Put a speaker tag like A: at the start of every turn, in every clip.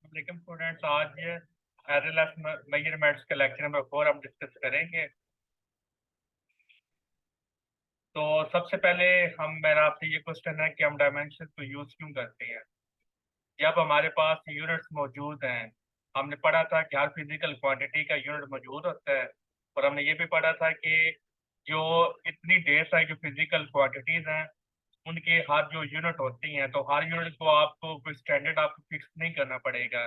A: अस्सलाम स्टूडेंट्स। आज एरएलएस मेजरमेंट्स के लेक्चर नंबर 4 हम डिस्कस करेंगे। तो सबसे पहले मेरा आपसे ये क्वेश्चन है कि हम डायमेंशन को यूज क्यों करते हैं। जब हमारे पास यूनिट्स मौजूद हैं, हमने पढ़ा था कि हर फिजिकल क्वांटिटी का यूनिट मौजूद होता है, और हमने ये भी पढ़ा था कि जो इतनी ढेर सारी जो फिजिकल क्वांटिटीज हैं उनके हर जो यूनिट होती हैं, तो हर यूनिट को आपको कोई स्टैंडर्ड आपको फिक्स नहीं करना पड़ेगा।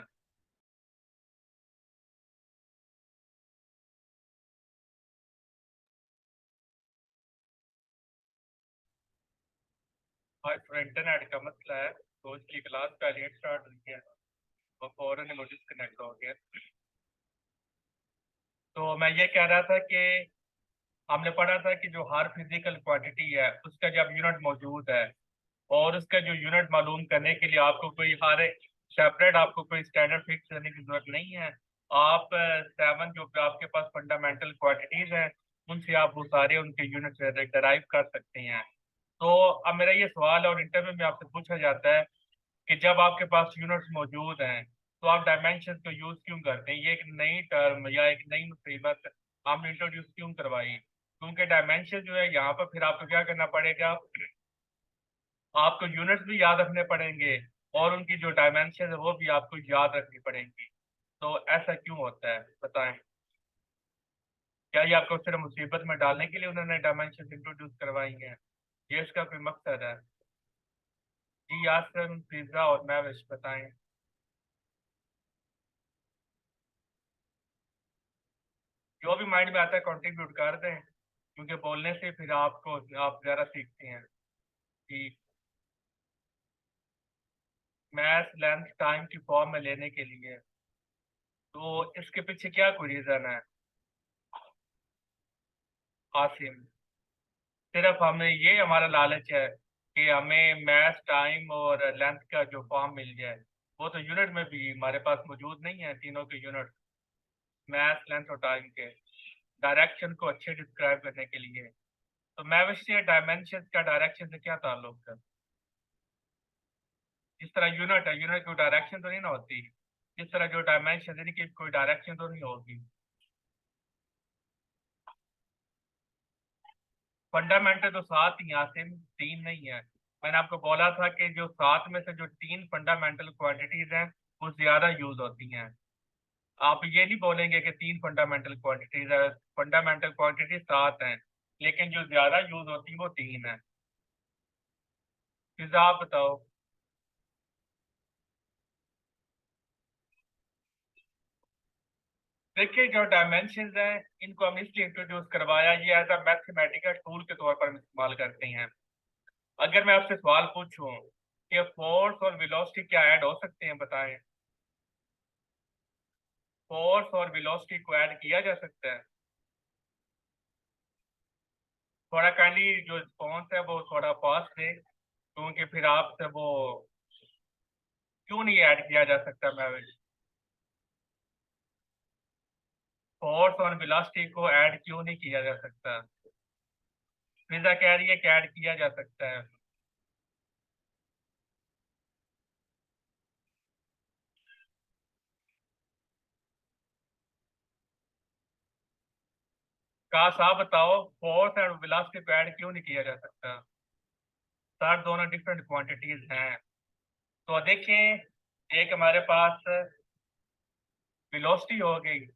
A: आज थोड़ा इंटरनेट का मसला है, तो इसकी क्लास पहले स्टार्ट हुई है और फौरन वो डिस्कनेक्ट हो गया। तो मैं ये कह रहा था कि हमने पढ़ा था कि जो हर फिजिकल क्वांटिटी है उसका जब यूनिट मौजूद है, और उसका जो यूनिट मालूम करने के लिए आपको कोई हर सेपरेट आपको कोई स्टैंडर्ड फिक्स करने की जरूरत नहीं है। आप 7 जो आपके पास फंडामेंटल क्वांटिटीज हैं उनसे आप वो सारे उनके यूनिट डराइव कर सकते हैं। तो अब मेरा ये सवाल है और इंटरव्यू में आपसे पूछा जाता है कि जब आपके पास यूनिट्स मौजूद हैं तो आप डायमेंशन को यूज क्यों करते हैं। ये एक नई टर्म या एक नई मुसीबत आपने इंट्रोड्यूस क्यों करवाई, क्योंकि डायमेंशन जो है यहाँ पर फिर आपको क्या करना पड़ेगा, आपको यूनिट्स भी याद रखने पड़ेंगे और उनकी जो डायमेंशन है वो भी आपको याद रखनी पड़ेंगी। तो ऐसा क्यों होता है बताएं। क्या ये आपको सिर्फ मुसीबत में डालने के लिए उन्होंने डायमेंशन इंट्रोड्यूस करवाई हैं, ये इसका कोई मकसद है। जी यासर, पिज्जा और मैविश बताएं। जो भी माइंड में आता है कंट्रीब्यूट कर दें, क्योंकि बोलने से फिर आप ज़्यादा सीखते हैं कि मैथ लेंथ टाइम की फॉर्म में लेने के लिए। तो इसके पीछे क्या कोई रीज़न है आसिम। सिर्फ हमें ये हमारा लालच है कि हमें मैथ टाइम और लेंथ का जो फॉर्म मिल जाए। वो तो यूनिट में भी हमारे पास मौजूद नहीं है, तीनों के यूनिट मैथ लेंथ और टाइम के डायरेक्शन को अच्छे डिस्क्राइब करने के लिए। तो मैं वैसे डायमेंशन का डायरेक्शन से क्या ताल्लुक है। जिस तरह यूनिट है, यूनिट की डायरेक्शन तो नहीं ना होती, जिस तरह जो डायमेंशन यानी कि कोई डायरेक्शन तो नहीं होगी। फंडामेंटल तो 7 ही यहाँ से 3 नहीं है। मैंने आपको बोला था कि जो 7 में से जो 3 फंडामेंटल क्वांटिटीज हैं वो ज्यादा यूज होती हैं। आप ये नहीं बोलेंगे कि 3 फंडामेंटल क्वांटिटीज है, फंडामेंटल क्वांटिटी 7 हैं, लेकिन जो ज्यादा यूज होती है वो 3 है। फिर आप बताओ। देखिए जो डायमेंशन हैं इनको हम इसलिए इंट्रोड्यूस करवाया, ये एज अ मैथमेटिकल टूल के तौर पर हम इस्तेमाल करते हैं। अगर मैं आपसे सवाल पूछूं कि फोर्स और वेलोसिटी क्या ऐड हो सकते हैं बताएं। फोर्स और वेलोसिटी को ऐड किया जा सकता है। थोड़ा काइंडली जो रिस्पॉन्स है वो थोड़ा फास्ट है, क्योंकि फिर आपसे वो क्यों नहीं ऐड किया जा सकता। मैं फोर्स और वेलोसिटी को ऐड क्यों नहीं किया जा सकता। फिजा कह रही है कि ऐड किया जा सकता है। कहा साहब बताओ, फोर्स और वेलोसिटी को ऐड क्यों नहीं किया जा सकता। सर दोनों डिफरेंट क्वांटिटीज हैं। तो देखें, एक हमारे पास वेलोसिटी हो गई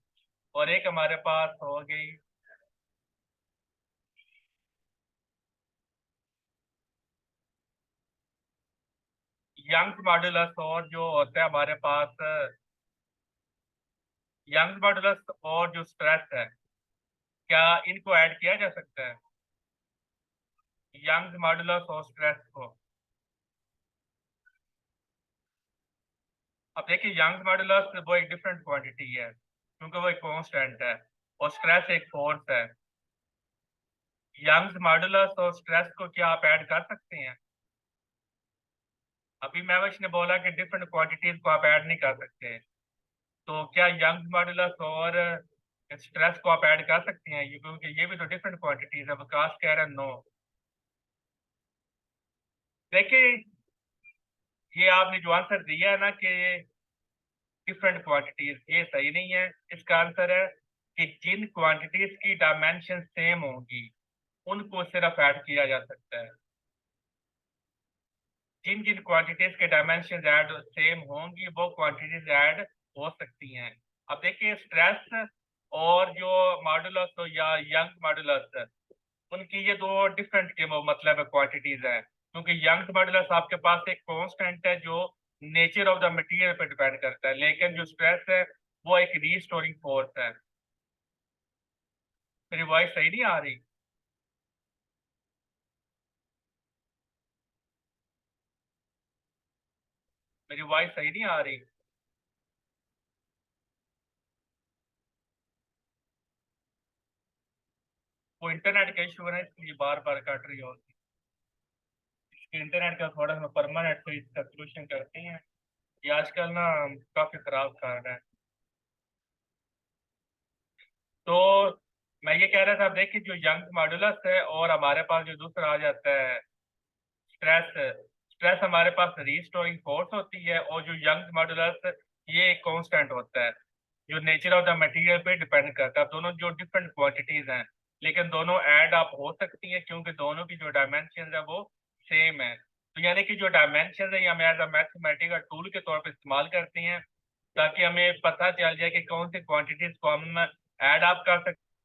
A: और एक हमारे पास हो गई यंग मॉडुलस, और जो होता है हमारे पास यंग मॉडुलस और जो स्ट्रेस है, क्या इनको ऐड किया जा सकता है। यंग मॉडुलस और स्ट्रेस को। अब देखिए यंग मॉडुलस वो एक डिफरेंट क्वांटिटी है, क्योंकि वो एक कांस्टेंट है, और स्ट्रेस एक फोर्स है। यंग मॉडुलस और स्ट्रेस को क्या आप ऐड कर सकते हैं। अभी मैविश ने बोला कि डिफरेंट क्वांटिटीज को आप ऐड नहीं कर सकते, तो क्या यंग मॉडुलस और स्ट्रेस को आप ऐड कर सकते हैं, ये क्योंकि ये भी तो डिफरेंट क्वांटिटीज है। विकास कह रहा है नो। देखिए ये आपने जो आंसर दिया है ना कि डिफरेंट क्वांटिटीज, ये सही नहीं है। इसका आंसर है कि जिन क्वांटिटीज की डायमेंशन सेम होंगी उनको सिर्फ ऐड किया जा सकता है। जिन जिन क्वांटिटीज के डायमेंशन ऐड सेम होंगी वो क्वांटिटीज ऐड हो सकती हैं। अब देखिए स्ट्रेस और जो मॉडुलस या यंग मॉडुलस, उनकी ये दो डिफरेंट के मतलब क्वांटिटीज है, क्योंकि यंग मॉडुलस आपके पास एक कांस्टेंट है जो नेचर ऑफ द मटेरियल पे डिपेंड करता है, लेकिन जो स्ट्रेस है वो एक रीस्टोरिंग फोर्स है। मेरी वॉइस सही नहीं आ रही? मेरी वॉइस सही नहीं आ रही? वो इंटरनेट का इशू है ना, इसलिए बार बार कट रही होती है। इसके इंटरनेट का थोड़ा सा परमानेंट तो इसका सोल्यूशन करते हैं। ये आजकल ना काफी खराब कर रहा है। तो मैं ये कह रहा था, देखिए जो यंग मॉडुलस है और हमारे पास जो दूसरा आ जाता है स्ट्रेस, स्ट्रेस हमारे पास रीस्टोरिंग फोर्स होती है, और जो यंग मॉडुलस ये एक कांस्टेंट होता है जो नेचर ऑफ द मटेरियल पे डिपेंड करता है। दोनों जो डिफरेंट क्वांटिटीज हैं, लेकिन दोनों ऐड अप हो सकती हैं क्योंकि दोनों की जो डायमेंशन है वो सेम है। तो यानी कि जो डायमेंशन है ये हम एज अ मैथमेटिकल टूल के तौर पर इस्तेमाल करते हैं ताकि हमें पता चल जाए कि कौन सी क्वांटिटीज को हम ऐड अप कर सकते